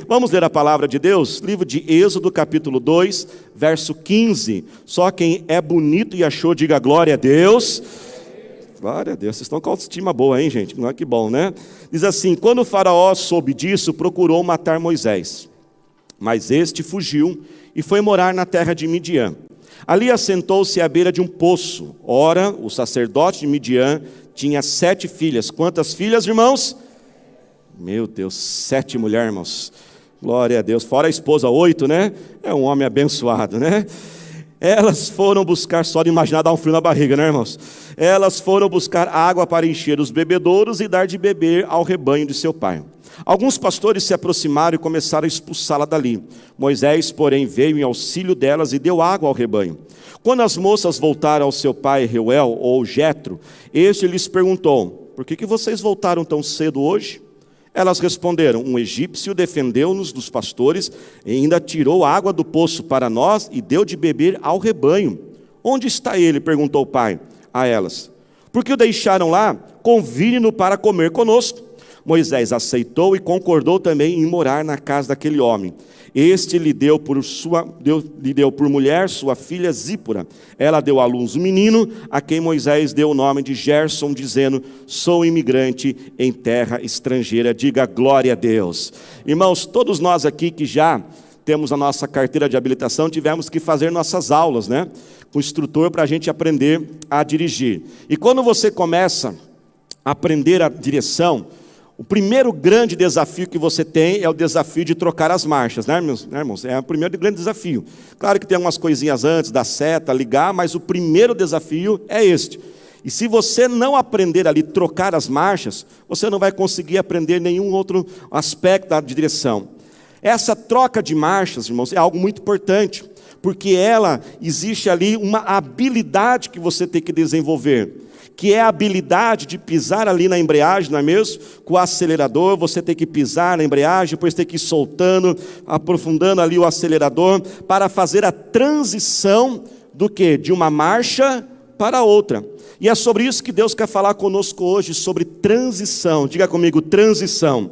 Vamos ler a palavra de Deus? Livro de Êxodo, capítulo 2, verso 15. Só quem é bonito e achou, diga glória a Deus. Glória a Deus, vocês estão com autoestima boa, hein, gente? Não é que bom, né? Diz assim: quando o faraó soube disso, procurou matar Moisés. Mas este fugiu e foi morar na terra de Midian. Ali assentou-se à beira de um poço. Ora, o sacerdote de Midian tinha 7 filhas. Quantas filhas, irmãos? Meu Deus, 7 mulheres, irmãos. Glória a Deus. Fora a esposa, 8, né? É um homem abençoado, né? Elas foram buscar, só de imaginar dar um frio na barriga, né, irmãos? Elas foram buscar água para encher os bebedouros e dar de beber ao rebanho de seu pai. Alguns pastores se aproximaram e começaram a expulsá-la dali. Moisés, porém, veio em auxílio delas e deu água ao rebanho. Quando as moças voltaram ao seu pai Reuel, ou Jetro, este lhes perguntou: por que vocês voltaram tão cedo hoje? Elas responderam: um egípcio defendeu-nos dos pastores e ainda tirou água do poço para nós e deu de beber ao rebanho. Onde está ele? Perguntou o pai a elas. Porque o deixaram lá? Convide-no para comer conosco. Moisés aceitou e concordou também em morar na casa daquele homem. Este lhe deu por mulher sua filha Zípora. Ela deu à luz um menino, a quem Moisés deu o nome de Gerson, dizendo: sou imigrante em terra estrangeira. Diga glória a Deus. Irmãos, todos nós aqui que já temos a nossa carteira de habilitação, tivemos que fazer nossas aulas, né? Com o instrutor, para a gente aprender a dirigir. E quando você começa a aprender a direção, o primeiro grande desafio que você tem é o desafio de trocar as marchas, né, irmãos? É o primeiro grande desafio. Claro que tem algumas coisinhas antes, da seta, ligar, mas o primeiro desafio é este. E se você não aprender ali trocar as marchas, você não vai conseguir aprender nenhum outro aspecto da direção. Essa troca de marchas, irmãos, é algo muito importante, porque existe ali uma habilidade que você tem que desenvolver, que é a habilidade de pisar ali na embreagem, não é mesmo? Com o acelerador, você tem que pisar na embreagem, depois tem que ir soltando, aprofundando ali o acelerador, para fazer a transição do quê? De uma marcha para outra. E é sobre isso que Deus quer falar conosco hoje, sobre transição. Diga comigo, transição.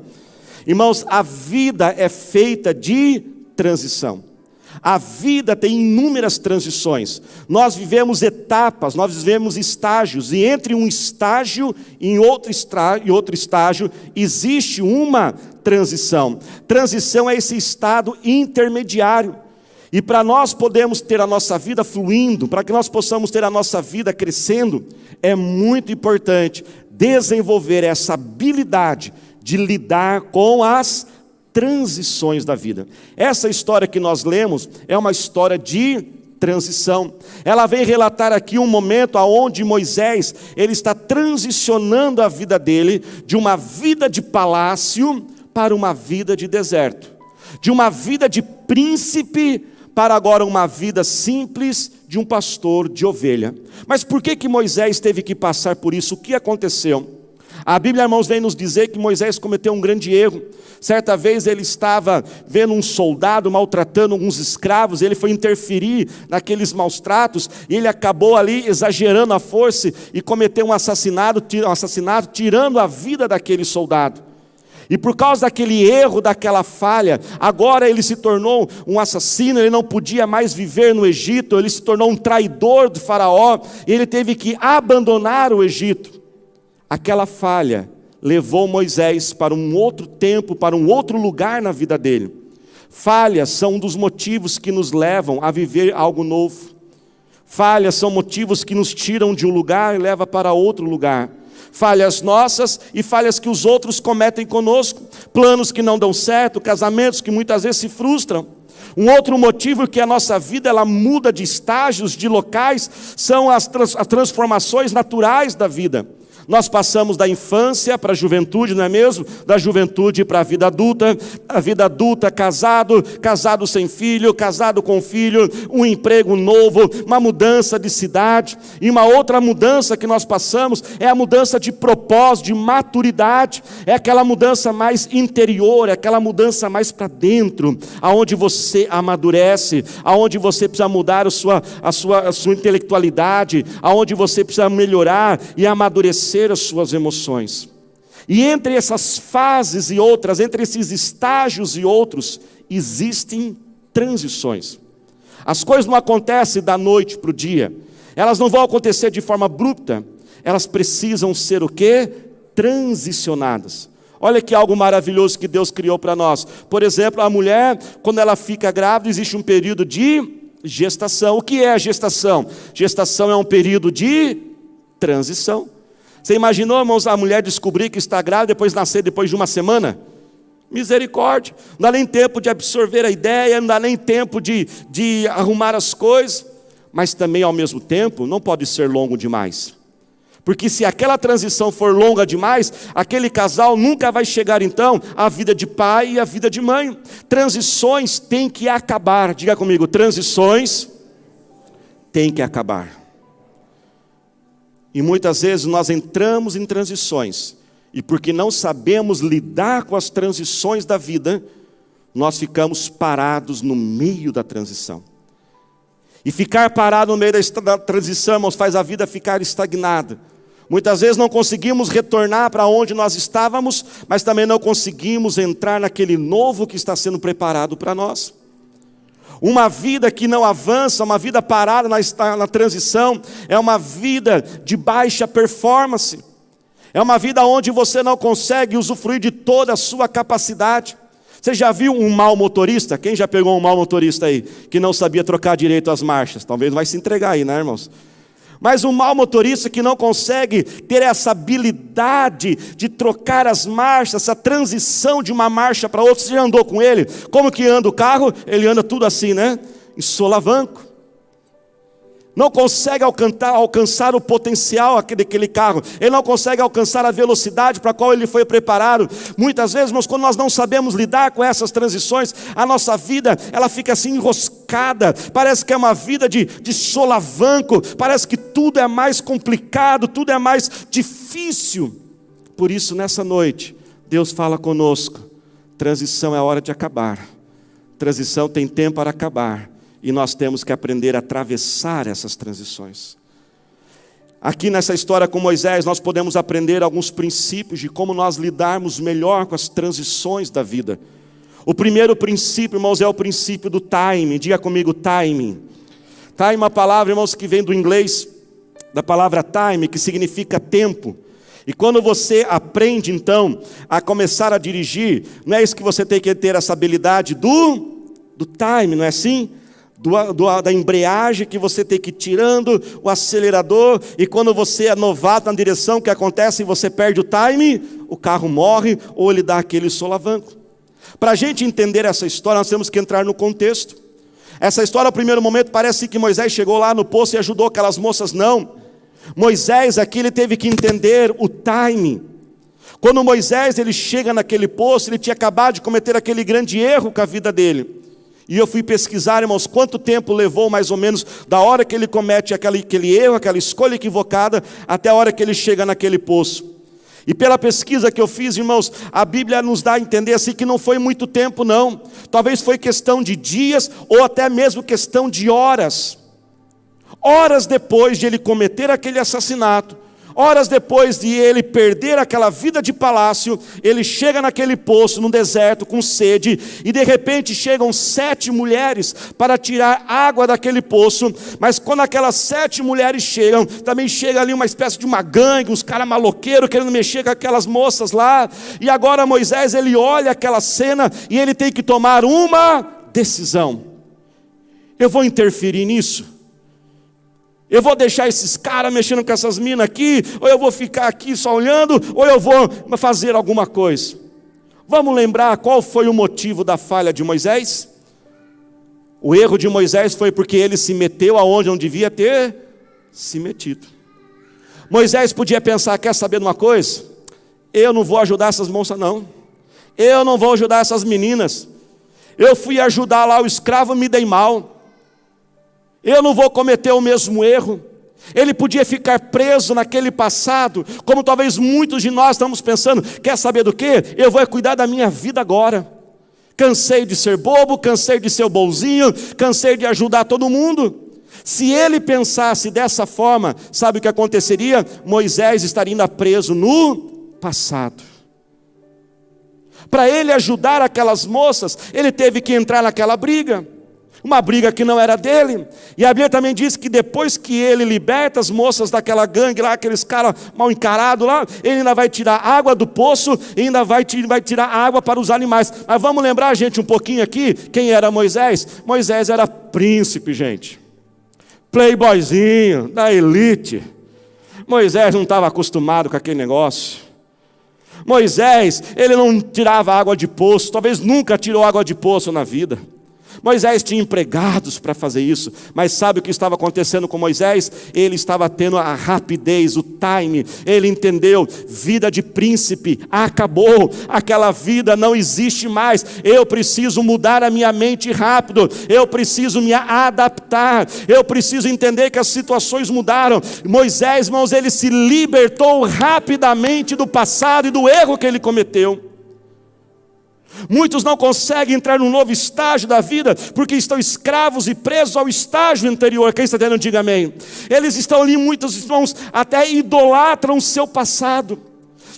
Irmãos, a vida é feita de transição. A vida tem inúmeras transições. Nós vivemos etapas, nós vivemos estágios, e entre um estágio e outro estágio existe uma transição. Transição é esse estado intermediário. E para nós podermos ter a nossa vida fluindo, para que nós possamos ter a nossa vida crescendo, é muito importante desenvolver essa habilidade de lidar com as transições da vida. Essa história que nós lemos é uma história de transição. Ela vem relatar aqui um momento onde Moisés, ele está transicionando a vida dele de uma vida de palácio para uma vida de deserto, de uma vida de príncipe para agora uma vida simples de um pastor de ovelha. Mas por que Moisés teve que passar por isso? O que aconteceu? A Bíblia, irmãos, vem nos dizer que Moisés cometeu um grande erro. Certa vez ele estava vendo um soldado maltratando alguns escravos, ele foi interferir naqueles maus tratos, e ele acabou ali exagerando a força e cometeu um assassinato, tirando a vida daquele soldado. E por causa daquele erro, daquela falha, agora ele se tornou um assassino, ele não podia mais viver no Egito, ele se tornou um traidor do faraó, e ele teve que abandonar o Egito. Aquela falha levou Moisés para um outro tempo, para um outro lugar na vida dele. Falhas são um dos motivos que nos levam a viver algo novo. Falhas são motivos que nos tiram de um lugar e levam para outro lugar. Falhas nossas e falhas que os outros cometem conosco. Planos que não dão certo, casamentos que muitas vezes se frustram. Um outro motivo que a nossa vida ela muda de estágios, de locais, são as transformações naturais da vida. Nós passamos da infância para a juventude, não é mesmo? Da juventude para a vida adulta casado sem filho, casado com filho, um emprego novo, uma mudança de cidade. E uma outra mudança que nós passamos é a mudança de propósito, de maturidade. É aquela mudança mais interior, é aquela mudança mais para dentro, aonde você amadurece, aonde você precisa mudar a sua intelectualidade, aonde você precisa melhorar e amadurecer as suas emoções. E entre essas fases e outras, entre esses estágios e outros, existem transições. As coisas não acontecem da noite para o dia. Elas não vão acontecer de forma abrupta. Elas precisam ser o quê? Transicionadas. Olha que algo maravilhoso que Deus criou para nós. Por exemplo, a mulher, quando ela fica grávida, existe um período de gestação. O que é a gestação? Gestação é um período de transição. Você imaginou, irmãos, a mulher descobrir que está grávida, depois nascer depois de uma semana? Misericórdia. Não dá nem tempo de absorver a ideia, não dá nem tempo de arrumar as coisas. Mas também, ao mesmo tempo, não pode ser longo demais. Porque se aquela transição for longa demais, aquele casal nunca vai chegar então à vida de pai e à vida de mãe. Transições têm que acabar. Diga comigo, transições têm que acabar. E muitas vezes nós entramos em transições, e porque não sabemos lidar com as transições da vida, nós ficamos parados no meio da transição. E ficar parado no meio da transição, irmãos, faz a vida ficar estagnada. Muitas vezes não conseguimos retornar para onde nós estávamos, mas também não conseguimos entrar naquele novo que está sendo preparado para nós. Uma vida que não avança, uma vida parada na transição, é uma vida de baixa performance. É uma vida onde você não consegue usufruir de toda a sua capacidade. Você já viu um mau motorista? Quem já pegou um mau motorista aí, que não sabia trocar direito as marchas? Talvez vai se entregar aí, né, irmãos? Mas um mau motorista que não consegue ter essa habilidade de trocar as marchas, essa transição de uma marcha para outra, você já andou com ele? Como que anda o carro? Ele anda tudo assim, né? Em solavanco. Não consegue alcançar o potencial daquele carro. Ele não consegue alcançar a velocidade para a qual ele foi preparado. Muitas vezes, mas quando nós não sabemos lidar com essas transições, a nossa vida, ela fica assim enroscada. Parece que é uma vida de solavanco. Parece que tudo é mais complicado, tudo é mais difícil. Por isso, nessa noite, Deus fala conosco. Transição é hora de acabar. Transição tem tempo para acabar. E nós temos que aprender a atravessar essas transições. Aqui nessa história com Moisés, nós podemos aprender alguns princípios de como nós lidarmos melhor com as transições da vida. O primeiro princípio, irmãos, é o princípio do timing. Diga comigo, timing. Timing é uma palavra, irmãos, que vem do inglês, da palavra time, que significa tempo. E quando você aprende, então, a começar a dirigir, não é isso que você tem que ter essa habilidade do time, não é assim? Da embreagem que você tem que ir tirando o acelerador, e quando você é novato na direção, o que acontece? Você perde o time, o carro morre, ou ele dá aquele solavanco. Para a gente entender essa história, nós temos que entrar no contexto. Essa história, no primeiro momento, parece que Moisés chegou lá no poço e ajudou aquelas moças. Não. Moisés aqui, ele teve que entender o timing. Quando Moisés ele chega naquele poço, ele tinha acabado de cometer aquele grande erro com a vida dele. E eu fui pesquisar, irmãos, quanto tempo levou mais ou menos da hora que ele comete aquele erro, aquela escolha equivocada, até a hora que ele chega naquele poço. E pela pesquisa que eu fiz, irmãos, a Bíblia nos dá a entender assim que não foi muito tempo não. Talvez foi questão de dias ou até mesmo questão de horas. Horas depois de ele cometer aquele assassinato, horas depois de ele perder aquela vida de palácio, ele chega naquele poço, no deserto, com sede, e de repente chegam 7 mulheres para tirar água daquele poço. Mas quando aquelas 7 mulheres chegam, também chega ali uma espécie de uma gangue, uns caras maloqueiros querendo mexer com aquelas moças lá. E agora Moisés, ele olha aquela cena e ele tem que tomar uma decisão. Eu vou interferir nisso? Eu vou deixar esses caras mexendo com essas minas aqui, ou eu vou ficar aqui só olhando, ou eu vou fazer alguma coisa? Vamos lembrar qual foi o motivo da falha de Moisés? O erro de Moisés foi porque ele se meteu aonde não devia ter se metido. Moisés podia pensar, quer saber de uma coisa? Eu não vou ajudar essas moças não. Eu não vou ajudar essas meninas. Eu fui ajudar lá o escravo, me dei mal. Eu não vou cometer o mesmo erro. Ele podia ficar preso naquele passado, como talvez muitos de nós estamos pensando. Quer saber do quê? Eu vou cuidar da minha vida agora. Cansei de ser bobo, cansei de ser bonzinho, cansei de ajudar todo mundo. Se ele pensasse dessa forma, sabe o que aconteceria? Moisés estaria ainda preso no passado. Para ele ajudar aquelas moças, ele teve que entrar naquela briga. Uma briga que não era dele. E a Bíblia também diz que depois que ele liberta as moças daquela gangue lá, aqueles caras mal encarados lá, ele ainda vai tirar água do poço e ainda vai tirar água para os animais. Mas vamos lembrar, gente, um pouquinho aqui, quem era Moisés? Moisés era príncipe, gente. Playboyzinho, da elite. Moisés não estava acostumado com aquele negócio. Moisés, ele não tirava água de poço, talvez nunca tirou água de poço na vida. Moisés tinha empregados para fazer isso, mas sabe o que estava acontecendo com Moisés? Ele estava tendo a rapidez, o time, ele entendeu, vida de príncipe, acabou, aquela vida não existe mais, eu preciso mudar a minha mente rápido, eu preciso me adaptar, eu preciso entender que as situações mudaram. Moisés, irmãos, ele se libertou rapidamente do passado e do erro que ele cometeu. Muitos não conseguem entrar num novo estágio da vida, porque estão escravos e presos ao estágio anterior. Quem está tendo, diga amém. Eles estão ali, muitos irmãos, até idolatram o seu passado.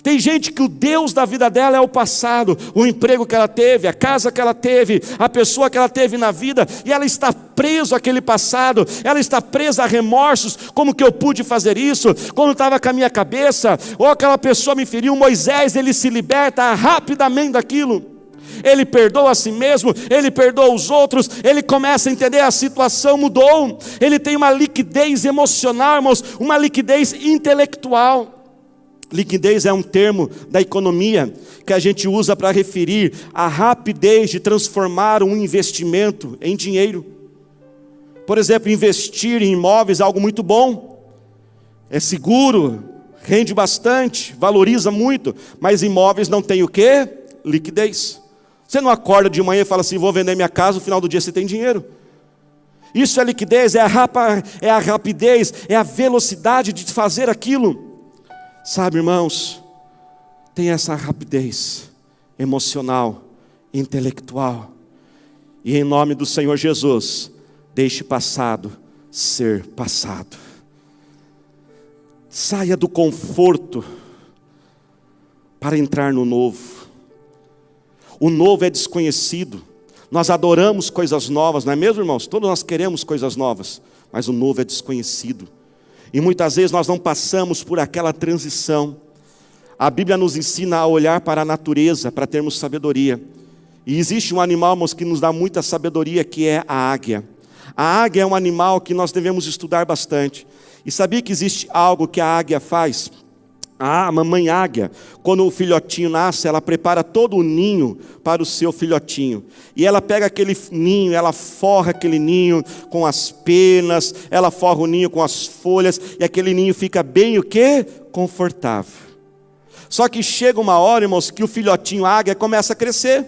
Tem gente que o Deus da vida dela é o passado, o emprego que ela teve, a casa que ela teve, a pessoa que ela teve na vida, e ela está presa àquele passado, ela está presa a remorsos, como que eu pude fazer isso, quando estava com a minha cabeça, ou aquela pessoa me feriu. Moisés, ele se liberta rapidamente daquilo. Ele perdoa a si mesmo, ele perdoa os outros, ele começa a entender, a situação mudou, ele tem uma liquidez emocional, irmãos, uma liquidez intelectual. Liquidez é um termo da economia que a gente usa para referir a rapidez de transformar um investimento em dinheiro. Por exemplo, investir em imóveis é algo muito bom, é seguro, rende bastante, valoriza muito, mas imóveis não tem o quê? Liquidez. Você não acorda de manhã e fala assim, vou vender minha casa, no final do dia você tem dinheiro. Isso é liquidez, é a rapidez, é a velocidade de fazer aquilo. Sabe, irmãos, tem essa rapidez emocional, intelectual. E em nome do Senhor Jesus, deixe passado ser passado. Saia do conforto para entrar no novo. O novo é desconhecido. Nós adoramos coisas novas, não é mesmo, irmãos? Todos nós queremos coisas novas, mas o novo é desconhecido. E muitas vezes nós não passamos por aquela transição. A Bíblia nos ensina a olhar para a natureza, para termos sabedoria. E existe um animal, irmãos, que nos dá muita sabedoria, que é a águia. A águia é um animal que nós devemos estudar bastante. E sabia que existe algo que a águia faz? A mamãe águia, quando o filhotinho nasce, ela prepara todo o ninho para o seu filhotinho. E ela pega aquele ninho, ela forra aquele ninho com as penas, ela forra o ninho com as folhas, e aquele ninho fica bem o quê? Confortável. Só que chega uma hora, irmãos, que o filhotinho águia começa a crescer.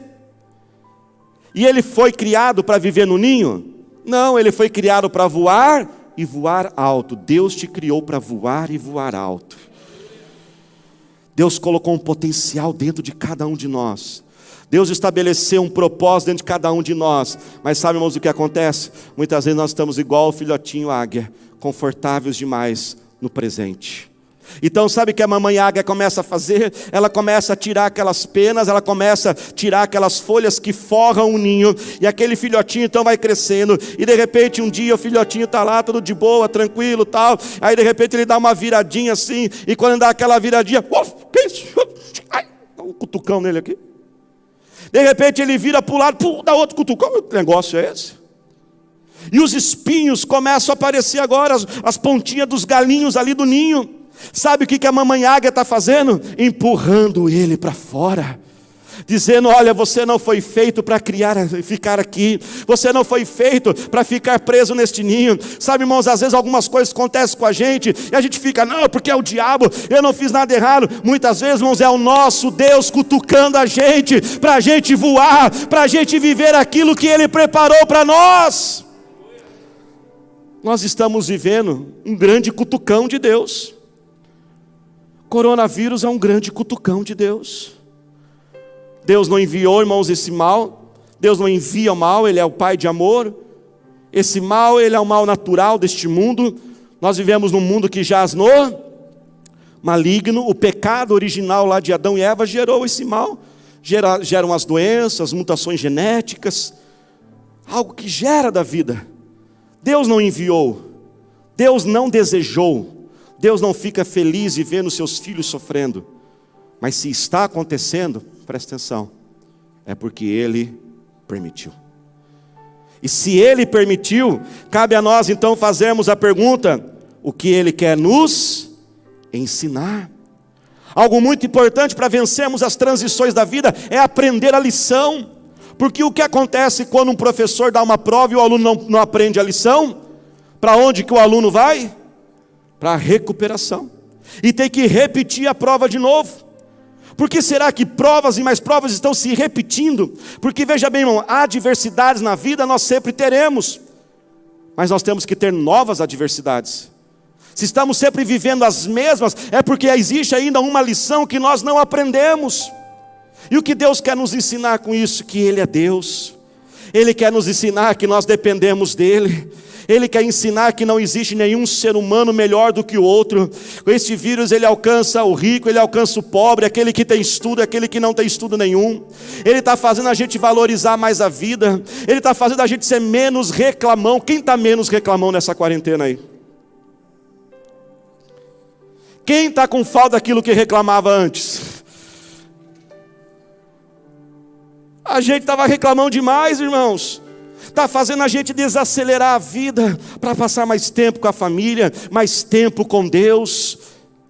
E ele foi criado para viver no ninho? Não, ele foi criado para voar e voar alto. Deus te criou para voar e voar alto. Deus colocou um potencial dentro de cada um de nós. Deus estabeleceu um propósito dentro de cada um de nós. Mas sabe, irmãos, o que acontece? Muitas vezes nós estamos igual o filhotinho águia, confortáveis demais no presente. Então sabe o que a mamãe águia começa a fazer? Ela começa a tirar aquelas penas, ela começa a tirar aquelas folhas que forram o ninho, e aquele filhotinho então vai crescendo, e de repente um dia o filhotinho está lá, tudo de boa, tranquilo, tal, aí de repente ele dá uma viradinha assim, e quando dá aquela viradinha, dá um cutucão nele aqui, de repente ele vira para o lado, dá outro cutucão. Que negócio é esse? E os espinhos começam a aparecer agora, as pontinhas dos galinhos ali do ninho. Sabe o que a mamãe águia está fazendo? Empurrando ele para fora, dizendo, olha, você não foi feito para ficar aqui, você não foi feito para ficar preso neste ninho. Sabe, irmãos, às vezes algumas coisas acontecem com a gente, e a gente fica, não, porque é o diabo, eu não fiz nada errado. Muitas vezes, irmãos, é o nosso Deus cutucando a gente, para a gente voar, para a gente viver aquilo que Ele preparou para nós. Nós estamos vivendo um grande cutucão de Deus. Coronavírus é um grande cutucão de Deus. Deus não enviou, irmãos, esse mal. Deus não envia o mal, Ele é o Pai de amor. Esse mal, ele é o mal natural deste mundo. Nós vivemos num mundo que jaz no maligno. O pecado original lá de Adão e Eva gerou esse mal. geram as doenças, mutações genéticas, algo que gera da vida. Deus não enviou, Deus não desejou, Deus não fica feliz em ver seus filhos sofrendo. Mas se está acontecendo, presta atenção, é porque Ele permitiu. E se Ele permitiu, cabe a nós então fazermos a pergunta: o que Ele quer nos ensinar? Algo muito importante para vencermos as transições da vida é aprender a lição. Porque o que acontece quando um professor dá uma prova e o aluno não aprende a lição? Para onde que o aluno vai? Para a recuperação. E tem que repetir a prova de novo. Por que será que provas e mais provas estão se repetindo? Porque veja bem, irmão, adversidades na vida nós sempre teremos. Mas nós temos que ter novas adversidades. Se estamos sempre vivendo as mesmas, é porque existe ainda uma lição que nós não aprendemos. E o que Deus quer nos ensinar com isso? Que Ele é Deus. Ele quer nos ensinar que nós dependemos dEle. Ele quer ensinar que não existe nenhum ser humano melhor do que o outro. Com este vírus ele alcança o rico, ele alcança o pobre, aquele que tem estudo, aquele que não tem estudo nenhum. Ele está fazendo a gente valorizar mais a vida. Ele está fazendo a gente ser menos reclamão. Quem está menos reclamão nessa quarentena aí? Quem está com falta daquilo que reclamava antes? A gente estava reclamando demais, irmãos. Está fazendo a gente desacelerar a vida para passar mais tempo com a família, mais tempo com Deus.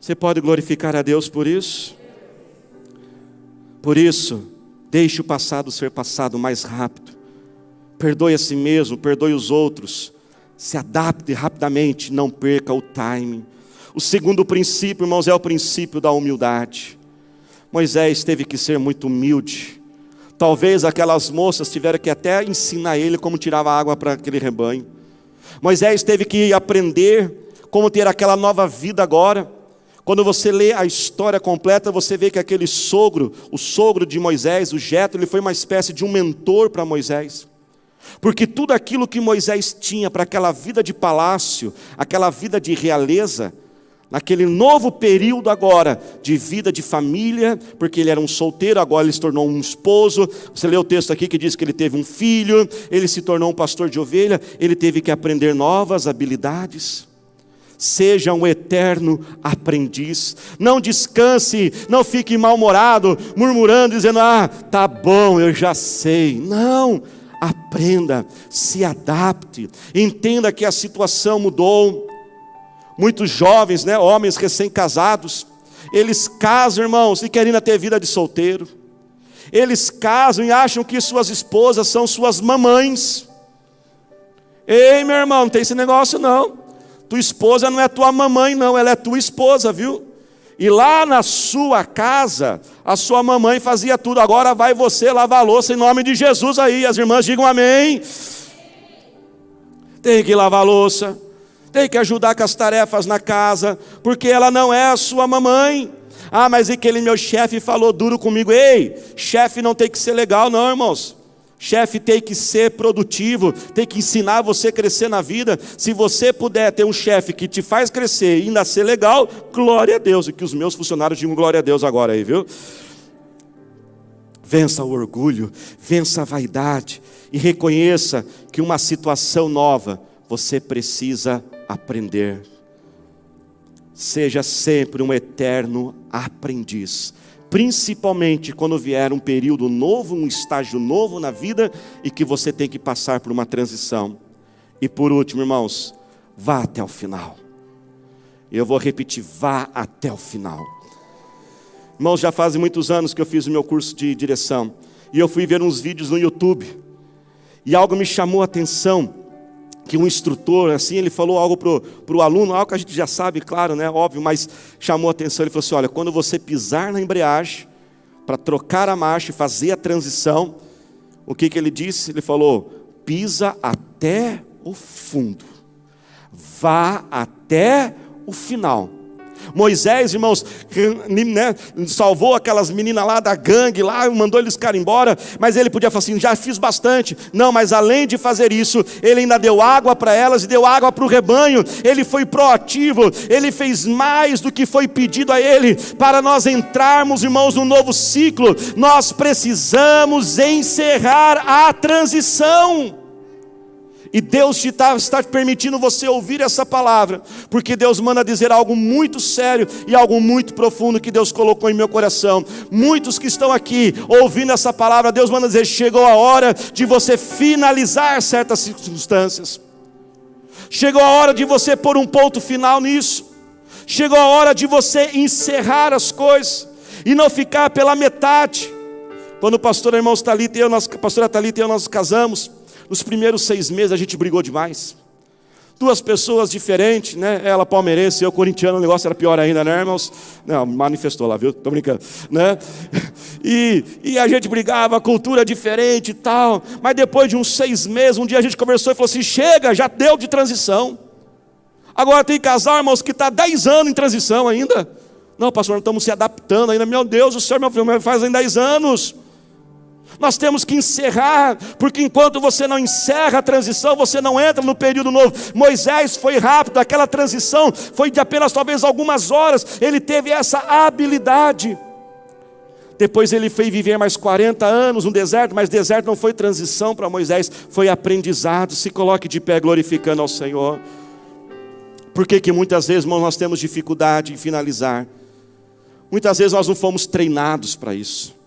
Você pode glorificar a Deus por isso? Por isso, deixe o passado ser passado mais rápido. Perdoe a si mesmo, perdoe os outros. Se adapte rapidamente, não perca o timing. O segundo princípio, irmãos, é o princípio da humildade. Moisés teve que ser muito humilde. Talvez aquelas moças tiveram que até ensinar ele como tirava água para aquele rebanho. Moisés teve que aprender como ter aquela nova vida agora. Quando você lê a história completa, você vê que aquele sogro, o sogro de Moisés, o Jetro, ele foi uma espécie de um mentor para Moisés. Porque tudo aquilo que Moisés tinha para aquela vida de palácio, aquela vida de realeza, naquele novo período agora, de vida de família, porque ele era um solteiro, agora ele se tornou um esposo. Você lê o texto aqui que diz que ele teve um filho, ele se tornou um pastor de ovelha, ele teve que aprender novas habilidades. Seja um eterno aprendiz, não descanse, não fique mal-humorado, murmurando, dizendo, tá bom, eu já sei. Não, aprenda, se adapte, entenda que a situação mudou. Muitos jovens, homens recém-casados, eles casam, irmãos, e querem ainda ter vida de solteiro. Eles casam e acham que suas esposas são suas mamães. Ei, meu irmão, não tem esse negócio não. Tua esposa não é tua mamãe não, ela é tua esposa, viu? E lá na sua casa, a sua mamãe fazia tudo. Agora vai você lavar a louça em nome de Jesus aí. As irmãs digam amém. Tem que lavar a louça. Tem que ajudar com as tarefas na casa, porque ela não é a sua mamãe. Mas aquele meu chefe falou duro comigo. Ei, chefe não tem que ser legal não, irmãos. Chefe tem que ser produtivo, tem que ensinar você a crescer na vida. Se você puder ter um chefe que te faz crescer e ainda ser legal, glória a Deus. E que os meus funcionários digam glória a Deus agora aí, viu? Vença o orgulho, vença a vaidade e reconheça que uma situação nova você precisa aprender. Seja sempre um eterno aprendiz, principalmente quando vier um período novo, um estágio novo na vida e que você tem que passar por uma transição. E por último, irmãos, vá até o final. Eu vou repetir, vá até o final. Irmãos, já fazem muitos anos que eu fiz o meu curso de direção e eu fui ver uns vídeos no YouTube e algo me chamou a atenção. Que um instrutor, assim, ele falou algo para o aluno, algo que a gente já sabe, claro, óbvio, mas chamou a atenção. Ele falou assim, olha, quando você pisar na embreagem, para trocar a marcha e fazer a transição, o que ele disse? Ele falou, pisa até o fundo, vá até o final. Moisés, irmãos, né, salvou aquelas meninas lá da gangue, lá, mandou eles ficarem embora, mas ele podia falar assim, já fiz bastante. Não, mas além de fazer isso, ele ainda deu água para elas e deu água para o rebanho. Ele foi proativo, ele fez mais do que foi pedido a ele. Para nós entrarmos, irmãos, num novo ciclo, nós precisamos encerrar a transição. E Deus está permitindo você ouvir essa palavra, porque Deus manda dizer algo muito sério e algo muito profundo que Deus colocou em meu coração. Muitos que estão aqui ouvindo essa palavra, Deus manda dizer, chegou a hora de você finalizar certas circunstâncias. Chegou a hora de você pôr um ponto final nisso. Chegou a hora de você encerrar as coisas e não ficar pela metade. Quando o pastor irmão Thalita e eu, a pastora Thalita e eu, nós casamos, nos primeiros 6 meses a gente brigou demais. 2 pessoas diferentes, né? Ela palmeirense, eu corintiano, o negócio era pior ainda, né, irmãos? Não, manifestou lá, viu? Tô brincando, né? E a gente brigava, cultura diferente e tal. Mas depois de uns 6 meses, um dia a gente conversou e falou assim, chega, já deu de transição. Agora tem casal, irmãos, que está 10 anos em transição ainda. Não, pastor, nós estamos se adaptando ainda. Meu Deus, o senhor, meu filho, fazem 10 anos. Nós temos que encerrar, porque enquanto você não encerra a transição, você não entra no período novo. Moisés foi rápido, aquela transição foi de apenas talvez algumas horas, ele teve essa habilidade. Depois ele foi viver mais 40 anos no deserto, mas deserto não foi transição para Moisés, foi aprendizado. Se coloque de pé glorificando ao Senhor. Por que muitas vezes, irmãos, nós temos dificuldade em finalizar? Muitas vezes nós não fomos treinados para isso.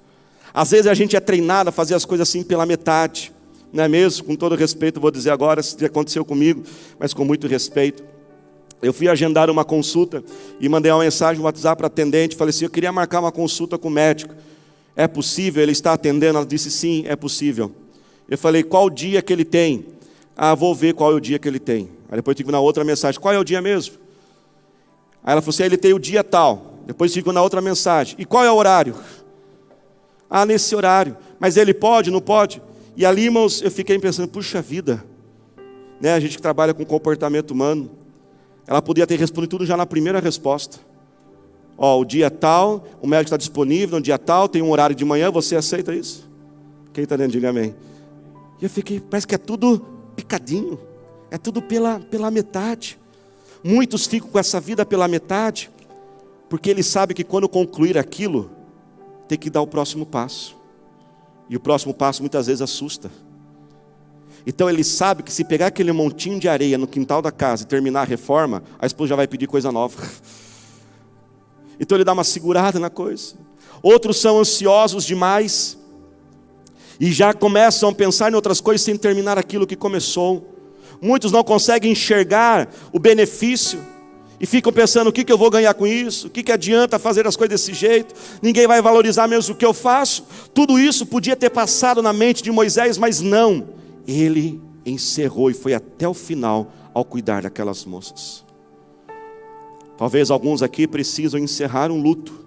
Às vezes a gente é treinado a fazer as coisas assim pela metade, não é mesmo? Com todo respeito, vou dizer agora, isso aconteceu comigo, mas com muito respeito. Eu fui agendar uma consulta e mandei uma mensagem no WhatsApp para a atendente, falei assim, eu queria marcar uma consulta com o médico. É possível? Ele está atendendo? Ela disse, sim, é possível. Eu falei, qual dia que ele tem? Ah, vou ver qual é o dia que ele tem. Aí depois tive na outra mensagem, qual é o dia mesmo? Aí ela falou assim, ele tem o dia tal. Depois tive na outra mensagem, e qual é o horário? Ah, nesse horário, mas ele pode, não pode? E ali, irmãos, eu fiquei pensando, puxa vida, né? A gente que trabalha com comportamento humano, ela podia ter respondido tudo já na primeira resposta. Ó, o dia tal, o médico está disponível, no dia tal, tem um horário de manhã, você aceita isso? Quem está dentro, diga amém. E eu fiquei, parece que é tudo picadinho, é tudo pela metade. Muitos ficam com essa vida pela metade, porque eles sabem que quando concluir aquilo, tem que dar o próximo passo. E o próximo passo muitas vezes assusta. Então ele sabe que se pegar aquele montinho de areia no quintal da casa e terminar a reforma, a esposa já vai pedir coisa nova. Então ele dá uma segurada na coisa. Outros são ansiosos demais e já começam a pensar em outras coisas sem terminar aquilo que começou. Muitos não conseguem enxergar o benefício e ficam pensando, o que eu vou ganhar com isso? O que adianta fazer as coisas desse jeito? Ninguém vai valorizar mesmo o que eu faço. Tudo isso podia ter passado na mente de Moisés, mas não. Ele encerrou e foi até o final ao cuidar daquelas moças. Talvez alguns aqui precisam encerrar um luto.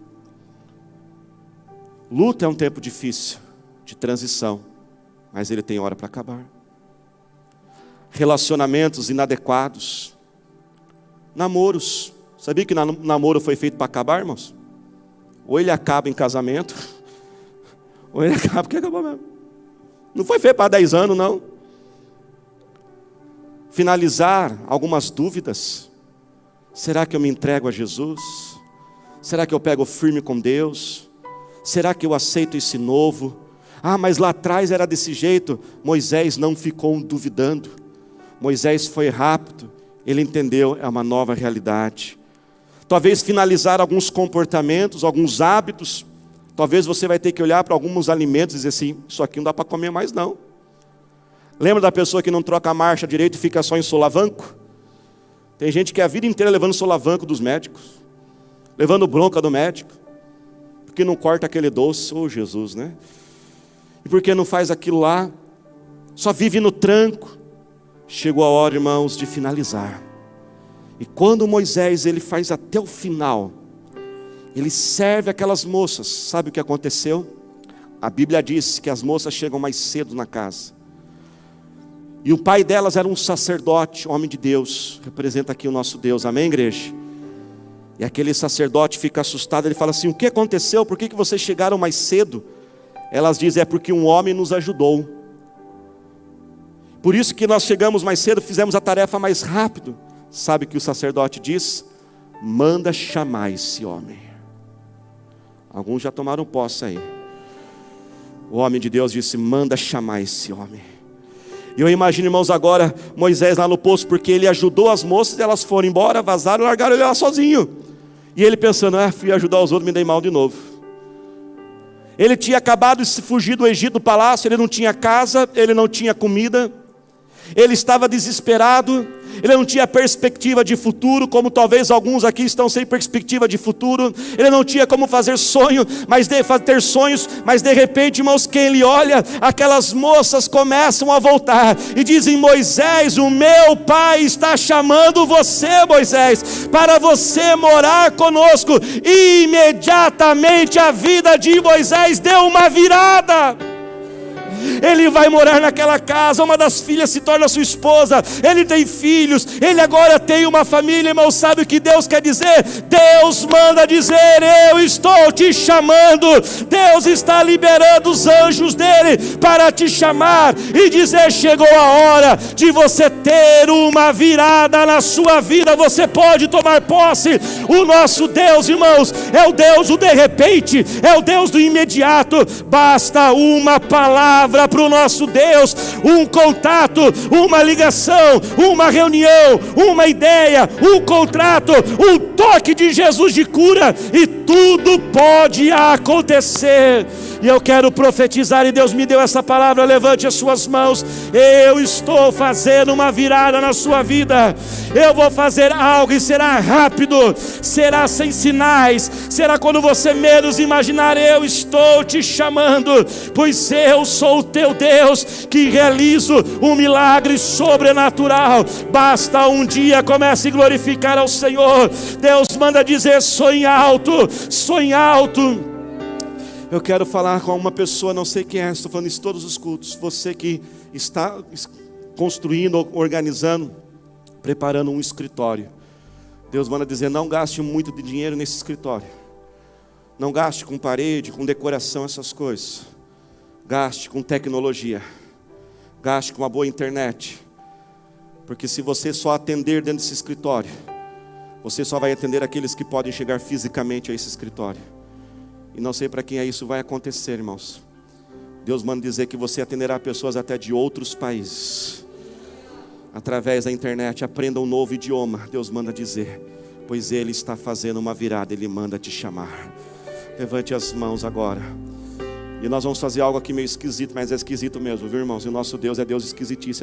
Luto é um tempo difícil, de transição, mas ele tem hora para acabar. Relacionamentos inadequados. Namoros, sabia que namoro foi feito para acabar, irmãos? Ou ele acaba em casamento, ou ele acaba porque acabou mesmo. Não foi feito para 10 anos, não. Finalizar algumas dúvidas. Será que eu me entrego a Jesus? Será que eu pego firme com Deus? Será que eu aceito esse novo? Ah, mas lá atrás era desse jeito. Moisés não ficou duvidando. Moisés foi rápido. Ele entendeu, é uma nova realidade. Talvez finalizar alguns comportamentos, alguns hábitos. Talvez você vai ter que olhar para alguns alimentos e dizer assim, isso aqui não dá para comer mais não. Lembra da pessoa que não troca a marcha direito e fica só em solavanco? Tem gente que é a vida inteira levando solavanco dos médicos, levando bronca do médico, porque não corta aquele doce, oh Jesus, né? E porque não faz aquilo lá, só vive no tranco. Chegou a hora, irmãos, de finalizar. E quando Moisés, ele faz até o final, ele serve aquelas moças. Sabe o que aconteceu? A Bíblia diz que as moças chegam mais cedo na casa. E o pai delas era um sacerdote, homem de Deus. Representa aqui o nosso Deus, amém, igreja? E aquele sacerdote fica assustado, ele fala assim: o que aconteceu? Por que vocês chegaram mais cedo? Elas dizem: é porque um homem nos ajudou. Por isso que nós chegamos mais cedo, fizemos a tarefa mais rápido. Sabe o que o sacerdote diz? Manda chamar esse homem. Alguns já tomaram posse aí. O homem de Deus disse: manda chamar esse homem. E eu imagino, irmãos, agora Moisés lá no poço, porque ele ajudou as moças, elas foram embora, vazaram, largaram ele lá sozinho. E ele pensando: fui ajudar os outros, me dei mal de novo. Ele tinha acabado de fugir do Egito, do palácio, ele não tinha casa, ele não tinha comida, ele estava desesperado, ele não tinha perspectiva de futuro, como talvez alguns aqui estão sem perspectiva de futuro. Ele não tinha como fazer sonho, ter sonhos, mas de repente, irmãos, quem ele olha, aquelas moças começam a voltar e dizem: Moisés, o meu pai está chamando você, Moisés, para você morar conosco. E imediatamente a vida de Moisés deu uma virada. Ele vai morar naquela casa, uma das filhas se torna sua esposa, ele tem filhos, ele agora tem uma família. Irmão, sabe o que Deus quer dizer? Deus manda dizer: eu estou te chamando. Deus está liberando os anjos dele para te chamar e dizer: chegou a hora de você ter uma virada na sua vida. Você pode tomar posse. O nosso Deus, irmãos, é o Deus do de repente, é o Deus do imediato. Basta uma palavra para o nosso Deus, um contato, uma ligação, uma reunião, uma ideia, um contrato, um toque de Jesus de cura, e tudo pode acontecer. E eu quero profetizar, e Deus me deu essa palavra. Levante as suas mãos. Eu estou fazendo uma virada na sua vida. Eu vou fazer algo, e será rápido, será sem sinais, será quando você menos imaginar. Eu estou te chamando, pois eu sou o teu Deus, que realizo um milagre sobrenatural. Basta um dia, comece a glorificar ao Senhor. Deus manda dizer: sonhe alto, sonhe alto. Eu quero falar com uma pessoa, não sei quem é, estou falando isso em todos os cultos. Você que está construindo, organizando, preparando um escritório. Deus manda dizer: não gaste muito de dinheiro nesse escritório. Não gaste com parede, com decoração, essas coisas. Gaste com tecnologia. Gaste com uma boa internet. Porque se você só atender dentro desse escritório, você só vai atender aqueles que podem chegar fisicamente a esse escritório. E não sei para quem isso vai acontecer, irmãos. Deus manda dizer que você atenderá pessoas até de outros países. Através da internet, aprenda um novo idioma. Deus manda dizer, pois Ele está fazendo uma virada, Ele manda te chamar. Levante as mãos agora. E nós vamos fazer algo aqui meio esquisito, mas é esquisito mesmo, viu, irmãos? E o nosso Deus é Deus esquisitíssimo.